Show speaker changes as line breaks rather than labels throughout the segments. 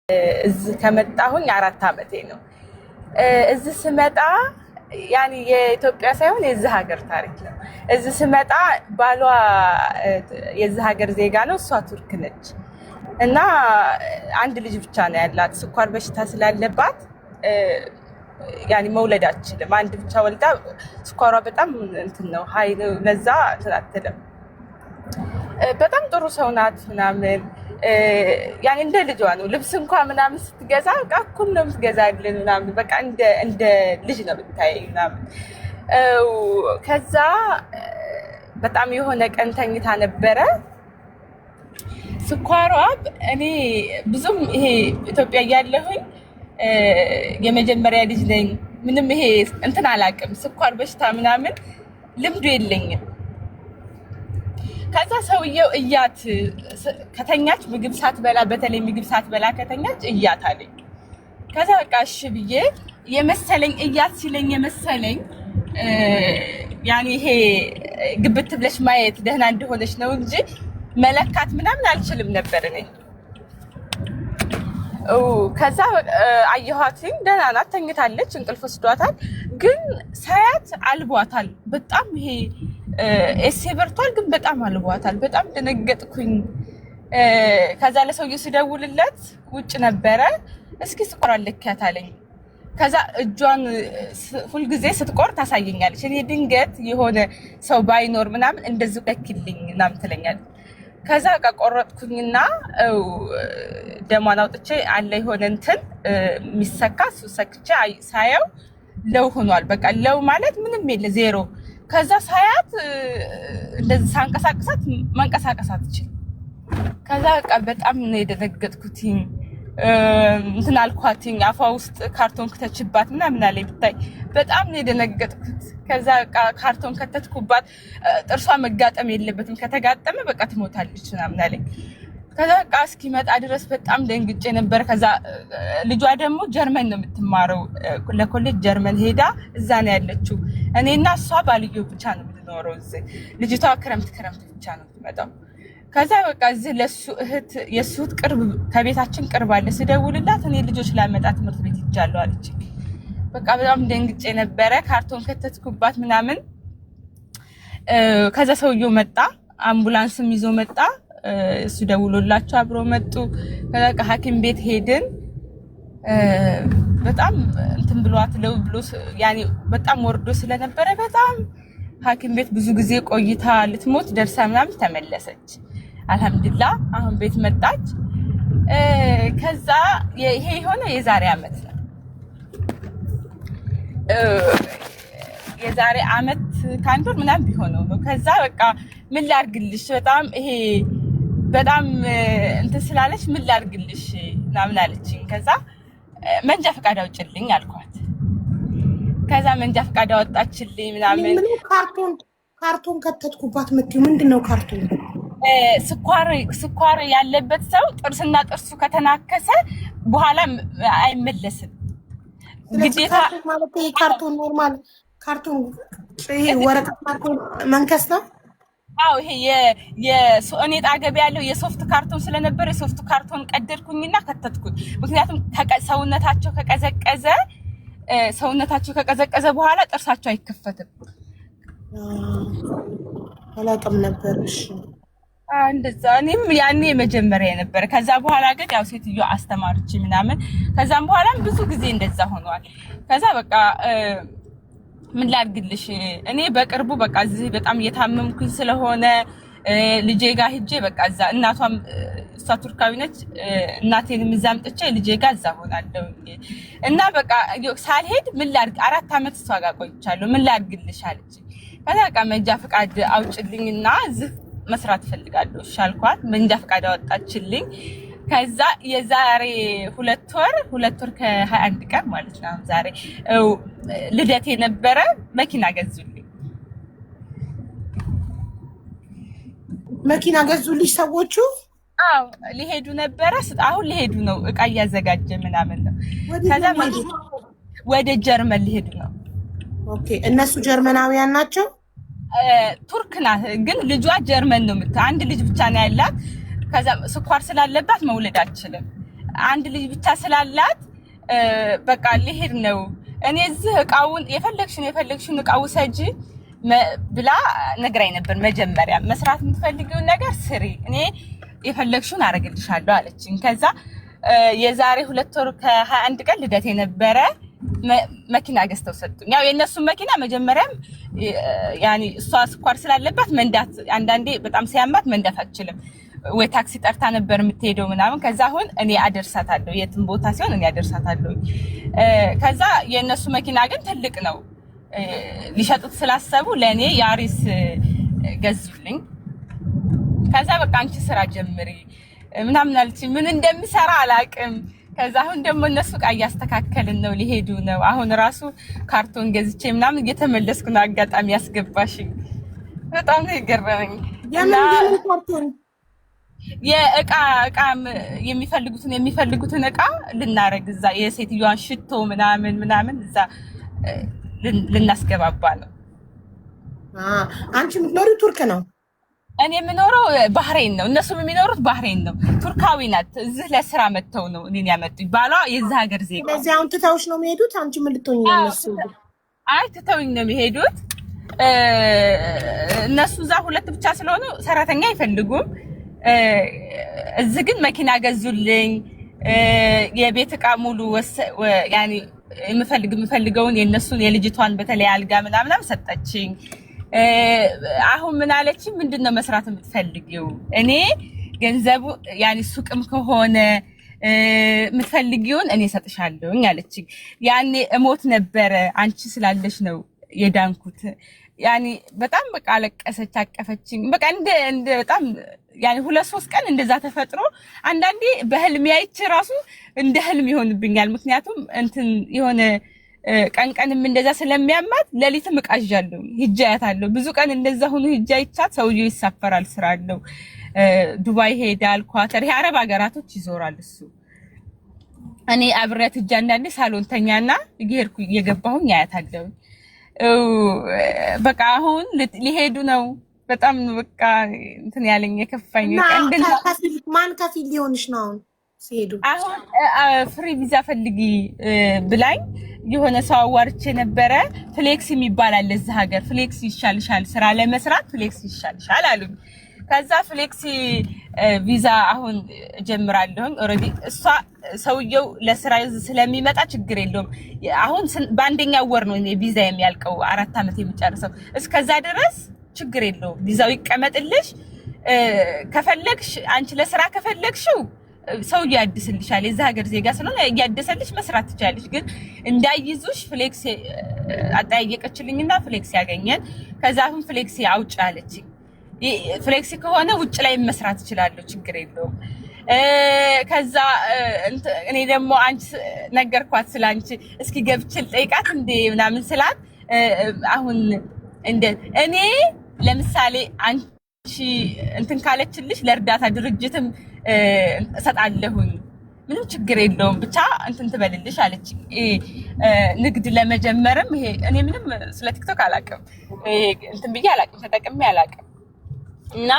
እዚህ ከመጣሁኝ 4 ዓመቴ ነው። እዚህ ስመጣ ያኒ የኢትዮጵያ ሳይሆን የዚህ ሀገር ታሪክ ነው። እዚህ ስመጣ ባሏ የዚህ ሀገር ዜጋ ነው፣ እሷ ቱርክ ነች እና አንድ ልጅ ብቻ ነው ያላት። ስኳር በሽታ ስላለባት ያኒ መውለድ አትችልም። አንድ ብቻ ወልዳ ስኳሯ በጣም እንትን ነው ሃይ ነው፣ ለዛ አትልም። በጣም ጥሩ ሰው ናት ምናምን ያኔ እንደ ልጇ ነው። ልብስ እንኳን ምናምን ስትገዛ በቃ እኩል ነው የምትገዛልን ምናምን በቃ እንደ ልጅ ነው የምታየኝ ምናምን። ከዛ በጣም የሆነ ቀን ተኝታ ነበረ። ስኳሯ እኔ ብዙም ይሄ ኢትዮጵያ እያለሁኝ የመጀመሪያ ልጅ ነኝ። ምንም ይሄ እንትን አላውቅም፣ ስኳር በሽታ ምናምን ልምዱ የለኝም። ከዛ ሰውየው እያት ከተኛች ምግብ ሳትበላ በተለይ ምግብ ሳትበላ ከተኛች እያት አለኝ። ከዛ በቃ እሺ ብዬ የመሰለኝ እያት ሲለኝ የመሰለኝ ያኔ ይሄ ግብት ብለሽ ማየት ደህና እንደሆነች ነው እንጂ መለካት ምናምን አልችልም ነበር እኔ። ከዛ አየኋትኝ፣ ደህና ናት፣ ተኝታለች፣ እንቅልፍ ወስዷታል። ግን ሳያት አልቧታል በጣም ይሄ ኤሴ በርቷል፣ ግን በጣም አልቧታል። በጣም ደነገጥኩኝ። ከዛ ለሰውዬው ሲደውልለት ውጭ ነበረ። እስኪ ስኳር ልኪያት አለኝ። ከዛ እጇን ሁልጊዜ ስትቆር ታሳየኛለች። እኔ ድንገት የሆነ ሰው ባይኖር ምናምን እንደዚህ ለኪልኝ ምናምን ትለኛለች። ከዛ በቃ ቆረጥኩኝና ደሟን አውጥቼ አለ የሆነ እንትን የሚሰካ እሱ ሰክቼ ሳየው ለው ሆኗል። በቃ ለው ማለት ምንም የለ ዜሮ። ከዛ ሳያት እንደዚህ ሳንቀሳቀሳት መንቀሳቀስ አትችልም። ከዛ በቃ በጣም ነው የደነገጥኩትኝ። እንትን አልኳትኝ፣ አፏ ውስጥ ካርቶን ከተችባት ምናምን አለኝ ብታይ። በጣም ነው የደነገጥኩት። ከዛ በቃ ካርቶን ከተትኩባት፣ ጥርሷ መጋጠም የለበትም ከተጋጠመ በቃ ትሞታለች ምናምን አለኝ። ከዛ በቃ እስኪመጣ ድረስ በጣም ደንግጬ ነበር። ከዛ ልጇ ደግሞ ጀርመን ነው የምትማረው፣ ለኮሌጅ ጀርመን ሄዳ እዛ ነው ያለችው። እኔና እሷ ባልየው ብቻ ነው የምንኖረው እዚህ። ልጅቷ ክረምት ብቻ ነው የምትመጣው። ከዛ በቃ እዚህ ለሱ እህት የሱ እህት ቅርብ ከቤታችን ቅርብ አለ። ስደውልላት እኔ ልጆች ላመጣ ትምህርት ቤት ይጃለሁ አለች። በቃ በጣም ደንግጬ ነበረ። ካርቶን ከተትኩባት ምናምን። ከዛ ሰውየው መጣ፣ አምቡላንስም ይዞ መጣ። እሱ ደውሎላቸው አብሮ መጡ። ከዛ ሐኪም ቤት ሄድን። በጣም እንትን ብሏት ለው ብሎ ያኔ በጣም ወርዶ ስለነበረ በጣም ሐኪም ቤት ብዙ ጊዜ ቆይታ ልትሞት ደርሳ ምናምን ተመለሰች። አልሐምዱሊላህ አሁን ቤት መጣች። ከዛ ይሄ የሆነ የዛሬ አመት ነው። የዛሬ አመት ከአንድ ወር ምናምን ቢሆነው ነው። ከዛ በቃ ምን ላድርግልሽ በጣም ይሄ በጣም እንትን ስላለች ምን ላድርግልሽ ምናምን አለችኝ። ከዛ መንጃ ፈቃድ አውጭልኝ አልኳት። ከዛ መንጃ ፈቃድ አወጣችልኝ ምናምን።
ምን ካርቶን ከተትኩባት የምትይው ምንድነው? ካርቶን
ስኳር ያለበት ሰው ጥርስና ጥርሱ ከተናከሰ በኋላ አይመለስም። ግዴታ
ማለት ይሄ ካርቶን ኖርማል ካርቶን ይሄ ወረቀት ካርቶን መንከስ ነው።
አዎ ይሄ እኔ ጣገብ ያለው የሶፍት ካርቶን ስለነበር የሶፍት ካርቶን ቀደድኩኝና ከተትኩኝ። ምክንያቱም ሰውነታቸው ከቀዘቀዘ በኋላ ጥርሳቸው አይከፈትም።
አላውቅም ነበር። እሺ
እንደዛ እኔም ያኔ የመጀመሪያ ነበር። ከዛ በኋላ ግን ያው ሴትዮ አስተማርች ምናምን። ከዛም በኋላም ብዙ ጊዜ እንደዛ ሆኗል። ከዛ በቃ ምን ላድርግልሽ እኔ በቅርቡ በቃ እዚህ በጣም እየታመምኩኝ ስለሆነ ልጄ ጋር ሂጄ በቃ እዛ እናቷም እሷ ቱርካዊ ነች፣ እናቴንም እዛ አምጥቼ ልጄ ጋር እዛ ሆናለሁ እና በቃ ሳልሄድ ምን ላድርግ 4 ዓመት እሷ ጋር ቆይቻለሁ። ምን ላድርግልሽ አለች። ከዛ በቃ መንጃ ፈቃድ አውጭልኝና እዚህ መስራት ፈልጋለሁ እሺ አልኳት። መንጃ ፈቃድ አወጣችልኝ። ከዛ የዛሬ 2 ወር ከ21 ቀን ማለት ነው ዛሬ ልደቴ ነበረ። መኪና ገዙልኝ።
መኪና ገዙልሽ ሰዎቹ?
አዎ ሊሄዱ ነበረ። አሁን ሊሄዱ ነው፣ እቃ እያዘጋጀ ምናምን ነው። ከዛ ወደ ጀርመን ሊሄዱ ነው።
ኦኬ እነሱ ጀርመናውያን ናቸው?
ቱርክ ናት፣ ግን ልጇ ጀርመን ነው። አንድ ልጅ ብቻ ነው ያላት። ከዛ ስኳር ስላለባት መውለድ አትችልም። አንድ ልጅ ብቻ ስላላት በቃ ልሄድ ነው እኔ እዚህ እቃውን የፈለግሽውን እቃ ውሰጂ ብላ ነግራኝ ነበር። መጀመሪያ መስራት የምትፈልጊውን ነገር ስሪ፣ እኔ የፈለግሽውን አደርግልሻለሁ አለችኝ። ከዛ የዛሬ 2 ወር ከ21 ቀን ልደት የነበረ መኪና ገዝተው ሰጡኝ። ያው የነሱን መኪና መጀመሪያም ያኒ እሷ ስኳር ስላለባት መንዳት አንዳንዴ በጣም ሲያማት መንዳት አትችልም፣ ወይ ታክሲ ጠርታ ነበር የምትሄደው ምናምን። ከዛ አሁን እኔ አደርሳታለሁ፣ የትም ቦታ ሲሆን እኔ አደርሳታለሁ። ከዛ የነሱ መኪና ግን ትልቅ ነው፣ ሊሸጡት ስላሰቡ ለኔ ያሪስ ገዙልኝ። ከዛ በቃ አንቺ ስራ ጀምሪ ምናምን አለችኝ። ምን እንደምሰራ አላውቅም። ከዛ አሁን ደግሞ እነሱ ዕቃ እያስተካከልን ነው፣ ሊሄዱ ነው። አሁን ራሱ ካርቶን ገዝቼ ምናምን እየተመለስኩ ነው። አጋጣሚ ያስገባሽኝ በጣም ነው የገረመኝ።
የምን ካርቶን?
የዕቃ የሚፈልጉትን ዕቃ ልናረግ እዛ የሴትዮዋን ሽቶ ምናምን እዛ ልናስገባባ ነው።
አንቺ የምትኖሪው ቱርክ ነው?
እኔ የምኖረው ባህሬን ነው። እነሱም የሚኖሩት ባህሬን ነው። ቱርካዊ ናት። እዚህ ለስራ መጥተው ነው እኔን ያመጡኝ። ባሏ የዛ ሀገር ዜጋ።
ስለዚህ አሁን ትተውሽ ነው የሚሄዱት? አንቺ ምን ልትሆኚ ነው? እነሱ
አይ ትተውኝ ነው የሚሄዱት። እነሱ እዛ 2 ብቻ ስለሆኑ ሰራተኛ አይፈልጉም። እዚህ ግን መኪና ገዙልኝ። የቤት ዕቃ ሙሉ ያኒ የምፈልገውን የነሱን የልጅቷን በተለይ አልጋ ምናምን ሰጠችኝ። አሁን ምን አለችኝ? ምንድነው መስራት የምትፈልጊው? እኔ ገንዘቡ ያኒ ሱቅም ከሆነ የምትፈልጊውን እኔ ሰጥሻለሁኝ አለችኝ። ያኔ እሞት ነበረ፣ አንቺ ስላለሽ ነው የዳንኩት። ያኒ በጣም በቃ አለቀሰች፣ አቀፈችኝ። በቃ እንደ በጣም ያኒ 2-3 ቀን እንደዛ ተፈጥሮ አንዳንዴ በህልም ያይች ራሱ እንደ ህልም ይሆንብኛል። ምክንያቱም እንትን የሆነ ቀንቀንም እንደዛ ስለሚያማት ሌሊትም እቃዣለሁ፣ ሂጃያታለሁ። ብዙ ቀን እንደዛ ሆኖ ሂጃይቻት። ሰውዬው ይሳፈራል፣ ስራ አለው፣ ዱባይ ሄዳል፣ ኳተር፣ የአረብ ሀገራቶች ይዞራል እሱ። እኔ አብሬያት ሂጃ አንዳንዴ ሳሎን ተኛና እየሄድኩ እየገባሁኝ አያታለሁ። በቃ አሁን ሊሄዱ ነው። በጣም በቃ እንትን ያለኝ የከፋኝ
ማን ከፊል ሊሆንሽ ነው አሁን ሲሄዱ?
አሁን ፍሪ ቪዛ ፈልጊ ብላኝ የሆነ ሰው አዋርቼ ነበረ። ፍሌክስ የሚባል አለ እዚህ ሀገር። ፍሌክስ ይሻልሻል፣ ስራ ለመስራት ፍሌክስ ይሻልሻል አሉኝ። ከዛ ፍሌክስ ቪዛ አሁን ጀምራለሁኝ። ኦሬዲ እሷ ሰውየው ለስራ ስለሚመጣ ችግር የለውም። አሁን በአንደኛው ወር ነው ቪዛ የሚያልቀው፣ 4 ዓመት የሚጨርሰው። እስከዛ ድረስ ችግር የለውም፣ ቪዛው ይቀመጥልሽ። ከፈለግሽ አንቺ ለስራ ከፈለግሽው ሰውዬው ያድስልሻል። የዛ ሀገር ዜጋ ስለሆነ ያድስልሽ መስራት ትችያለሽ። ግን እንዳይዙሽ ፍሌክስ አጠያየቀችልኝና ፍሌክስ ያገኘን። ከዛ አሁን ፍሌክስ አውጭ አለችኝ። ፍሌክሲ ከሆነ ውጭ ላይ መስራት እችላለሁ፣ ችግር የለውም። ከዛ እኔ ደግሞ አንቺ ነገርኳት ስላንቺ፣ እስኪ ገብቼ ልጠይቃት እንደ ምናምን ስላት አሁን እንደ እኔ ለምሳሌ አንቺ እንትን ካለችልሽ ለእርዳታ ድርጅትም እሰጣለሁኝ፣ ምንም ችግር የለውም፣ ብቻ እንትን ትበልልሽ አለች። ንግድ ለመጀመርም ይሄ እኔ ምንም ስለ ቲክቶክ አላውቅም፣ እንትን ብዬ አላውቅም፣ ተጠቅሜ አላውቅም። እና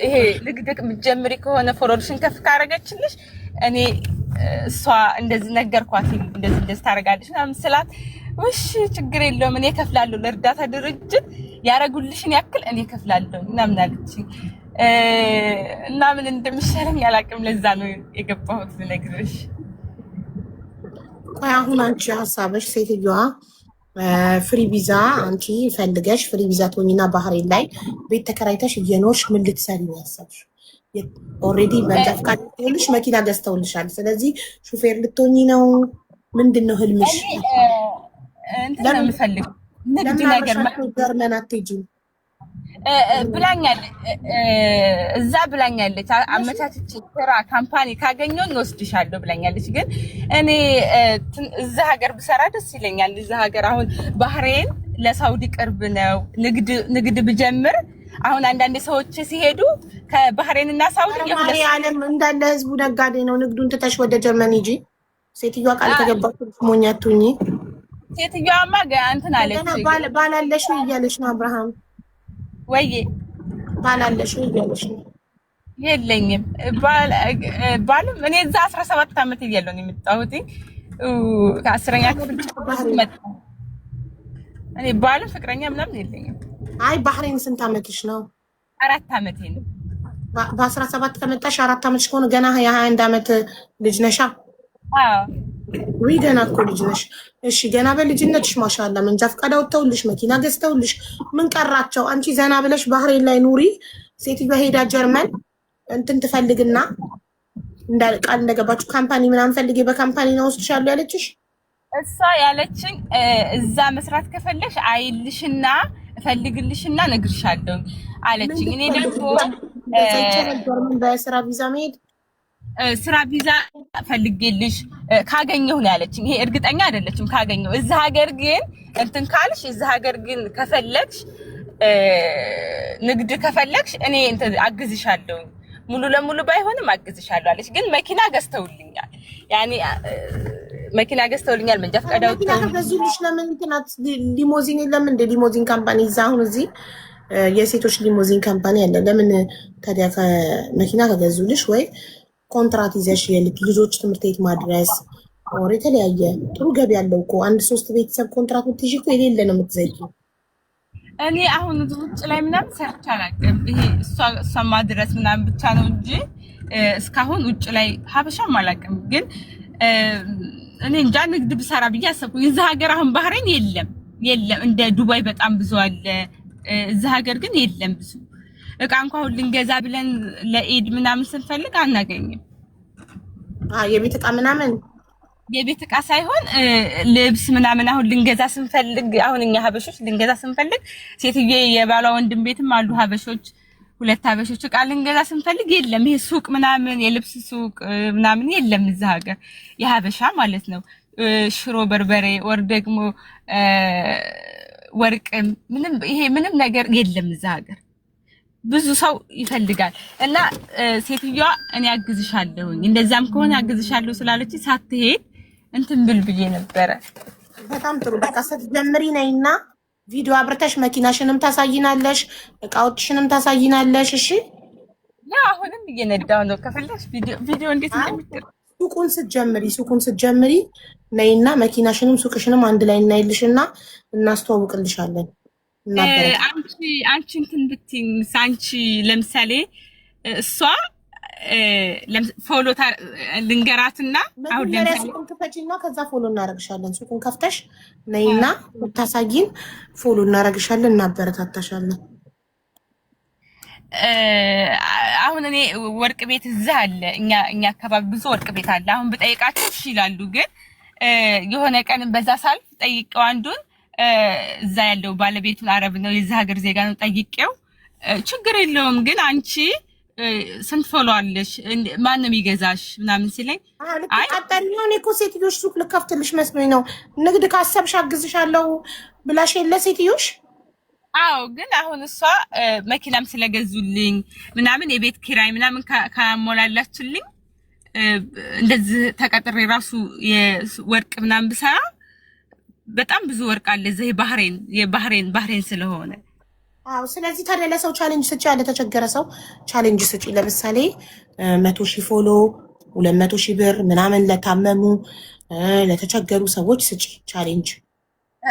ይሄ ንግድ የምትጀምሪ ከሆነ ፎርወርድሽን ከፍ ካደረገችልሽ እኔ እሷ እንደዚህ ነገርኳት፣ እንደዚህ ታደርጋለች ምናምን ስላት እሺ ችግር የለውም እኔ እከፍላለሁ፣ ለእርዳታ ድርጅት ያረጉልሽን ያክል እኔ እከፍላለሁ ምናምን አለችኝ። እና ምን እንደሚሻለኝ አላውቅም። ለዛ ነው የገባሁት ልነግርሽ።
ቆይ አሁን አንቺ ሀሳብሽ ሴትዮዋ ፍሪ ቪዛ አንቺ ፈልገሽ ፍሪ ቪዛ ትሆኝና ባህሬን ላይ ቤት ተከራይተሽ እየኖርሽ ምን ልትሰሪ ነው ያሰብሽ? ኦልሬዲ መንጃ ፈቃድ ልትሆንሽ መኪና ገዝተውልሻል። ስለዚህ ሹፌር ልትሆኚ ነው? ምንድን ነው ህልምሽ?
እንትን ነው የምፈልገው ንግድ ነገር
ጀርመን አትሄጂም
ብላኛለች። እዛ ብላኛለች አመቻችቼ ስራ ካምፓኒ ካገኘሁኝ ወስድሻለሁ ብላኛለች። ግን እኔ እዛ ሀገር ብሰራ ደስ ይለኛል። እዛ ሀገር አሁን ባህሬን ለሳውዲ ቅርብ ነው። ንግድ ብጀምር አሁን አንዳንድ ሰዎች ሲሄዱ ከባህሬን እና ሳውዲ
የሁለት ዓለም እንዳለ ህዝቡ ነጋዴ ነው። ንግዱን ትተሽ ወደ ጀርመን ሂጂ። ሴትዮዋ ቃል ተገባችሁ ሞኛቱኝ።
ሴትዮዋማ እንትን አለች።
ባላለሽ ነው እያለሽ ነው አብርሃም።
ወይዬ
ባላለሽ ነው እያለሽ ነው።
የለኝም ባልም እኔ እዛ 17 ዓመት እያለሁ ነው የመጣሁት። ከአስረኛ ክፍል መጣ። እኔ ባልም ፍቅረኛ ምናምን የለኝም።
አይ ባህሬን ስንት ዓመትሽ ነው?
4 ዓመቴ ነው።
በ17 ከመጣሽ 4 ዓመትሽ ከሆነ ገና የ21 ዓመት ልጅ ነሻ?
አዎ
ወይ ገና እኮ ልጅ ነሽ። እሺ ገና በልጅነትሽ ማሻአላ መንጃ ፈቃድ አውጥተውልሽ መኪና ገዝተውልሽ ምን ቀራቸው? አንቺ ዘና ብለሽ ባህሬን ላይ ኑሪ። ሴትዮዋ ሄዳ ጀርመን እንትን ትፈልግና ቃል እንደገባችሁ ካምፓኒ ምናምን ፈልጌ በካምፓኒ ነው ወስድሻለሁ ያለችሽ።
እሷ ያለችኝ እዛ መስራት ከፈለሽ አይልሽና እፈልግልሽና ነግርሻለሁ አለችኝ። እኔ ደግሞ
በስራ ቪዛ መሄድ
ስራ ቪዛ ፈልጌልሽ ካገኘሁ ነው ያለችኝ። ይሄ እርግጠኛ አይደለችም ካገኘሁ። እዛ ሀገር ግን እንትን ካልሽ እዛ ሀገር ግን ከፈለግሽ ንግድ ከፈለግሽ እኔ እንትን አግዝሻለሁ ሙሉ ለሙሉ ባይሆንም አግዝሻለሁ አለች። ግን መኪና ገዝተውልኛል። ያኔ መኪና ገዝተውልኛል። መንጃ ፈቃድ አውጥተው
ከገዙልሽ ለምን እንትናት ሊሞዚን የለም እንደ ሊሞዚን ካምፓኒ እዛ አሁን እዚህ የሴቶች ሊሞዚን ካምፓኒ አለ። ለምን ታዲያ መኪና ከገዙልሽ ወይ ኮንትራት ይዘሽ የልጆች ትምህርት ቤት ማድረስ ኦር የተለያየ ጥሩ ገቢ ያለው እኮ 1-3 ቤተሰብ ኮንትራት ብትይዥ እኮ የሌለ ነው የምትዘጊው።
እኔ አሁን ውጭ ላይ ምናምን ሰርቼ አላውቅም። ይሄ እሷ ማድረስ ምናምን ብቻ ነው እንጂ እስካሁን ውጭ ላይ ሀበሻም አላውቅም። ግን እኔ እንጃ ንግድ ብሰራ ብዬ አሰብኩኝ። እዛ ሀገር አሁን ባህሬን የለም እንደ ዱባይ በጣም ብዙ አለ። እዛ ሀገር ግን የለም ብዙ እቃ እንኳን አሁን ልንገዛ ብለን ለኢድ ምናምን ስንፈልግ አናገኝም።
የቤት እቃ ምናምን
የቤት እቃ ሳይሆን ልብስ ምናምን አሁን ልንገዛ ስንፈልግ አሁን እኛ ሀበሾች ልንገዛ ስንፈልግ ሴትዬ የባሏ ወንድም ቤትም አሉ ሀበሾች 2 ሀበሾች እቃ ልንገዛ ስንፈልግ የለም። ይሄ ሱቅ ምናምን የልብስ ሱቅ ምናምን የለም እዛ ሀገር የሀበሻ ማለት ነው። ሽሮ በርበሬ ወር ደግሞ ወርቅም ምንም ነገር የለም እዛ ሀገር። ብዙ ሰው ይፈልጋል እና ሴትዮዋ እኔ አግዝሻለሁኝ እንደዛም ከሆነ አግዝሻለሁ ስላለች ሳትሄድ እንትን ብዬ ነበረ።
በጣም ጥሩ። በቃ ስትጀምሪ ነይና ቪዲዮ አብርተሽ መኪናሽንም ታሳይናለሽ፣ እቃዎችሽንም ታሳይናለሽ። እሺ
ያ አሁንም እየነዳው ነው። ከፈለሽ ቪዲዮ እንዴት እንደሚደረግ
ሱቁን ስትጀምሪ ነይና መኪናሽንም ሱቅሽንም አንድ ላይ እናይልሽና እናስተዋውቅልሻለን። አንቺ እንትን ብትይኝ አንቺ ለምሳሌ እሷ ፎሎ ልንገራትና አሁን ለምሳሌ ሱቁን ክፈቺና ከዛ ፎሎ እናረግሻለን። ሱቁን ከፍተሽ ነይና ብታሳይን ፎሎ እናረግሻለን፣ እናበረታታሻለን።
አሁን እኔ ወርቅ ቤት እዛ አለ እኛ አካባቢ ብዙ ወርቅ ቤት አለ። አሁን ብጠይቃቸው እሺ ይላሉ። ግን የሆነ ቀን በዛ ሳልፍ ጠይቀው አንዱን እዛ ያለው ባለቤቱን አረብ ነው የዛ ሀገር ዜጋ ነው ጠይቄው ችግር የለውም ግን አንቺ ስንት ፎሎ አለሽ ማንም ይገዛሽ ምናምን ሲለኝ
አይ አጣሪው እኔ እኮ ሴትዮሽ ሱቅ ልከፍትልሽ መስሎኝ ነው ንግድ ካሰብሽ አግዝሻለሁ ብላሽ የለ ሴትዮሽ።
አዎ ግን አሁን እሷ መኪናም ስለገዙልኝ ምናምን የቤት ኪራይ ምናምን ካሞላላችሁልኝ እንደዚህ ተቀጥሬ ራሱ የወርቅ ምናምን ብሰራ በጣም ብዙ ወርቅ አለ እዚህ ባህሬን ስለሆነ።
አዎ ስለዚህ ታዲያ ለሰው ቻሌንጅ ስጪ፣ ያለ ተቸገረ ሰው ቻሌንጅ ስጪ። ለምሳሌ 100,000 ፎሎ 200,000 ብር ምናምን ለታመሙ ለተቸገሩ ሰዎች ስጪ ቻሌንጅ።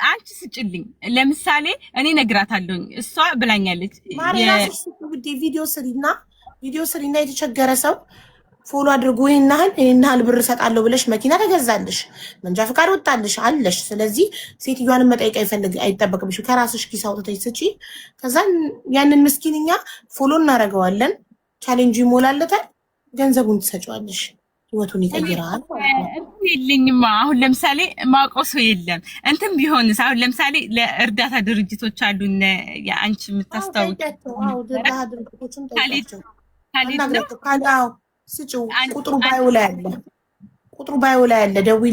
አንቺ ስጪልኝ ለምሳሌ እኔ ነግራታለሁኝ እሷ ብላኛለች።
ማሪናስ ቪዲዮ ስሪና የተቸገረ ሰው ፎሎ አድርጎ ይናል ብር ሰጣለሁ ብለሽ መኪና ተገዛልሽ፣ መንጃ ፈቃድ ወጣልሽ አለሽ። ስለዚህ ሴትዮዋን መጠየቅ አይጠበቅብሽ፣ ከራስሽ ኪስ አውጥተሽ ስጪ። ከዛ ያንን ምስኪንኛ ፎሎ እናደርገዋለን፣ ቻሌንጅ ይሞላለታል፣ ገንዘቡን ትሰጪዋለሽ፣ ህይወቱን ይቀይራል።
የለኝማ አሁን ለምሳሌ ማውቀው ሰው የለም። እንትን ቢሆንስ አሁን ለምሳሌ ለእርዳታ ድርጅቶች አሉ የአንቺ የምታስታውቂው
እርዳታ ድርጅቶችን ጠይቃቸው። ስጪው ቁጥሩ ባዩ ላይ አለ፣ ደውዪ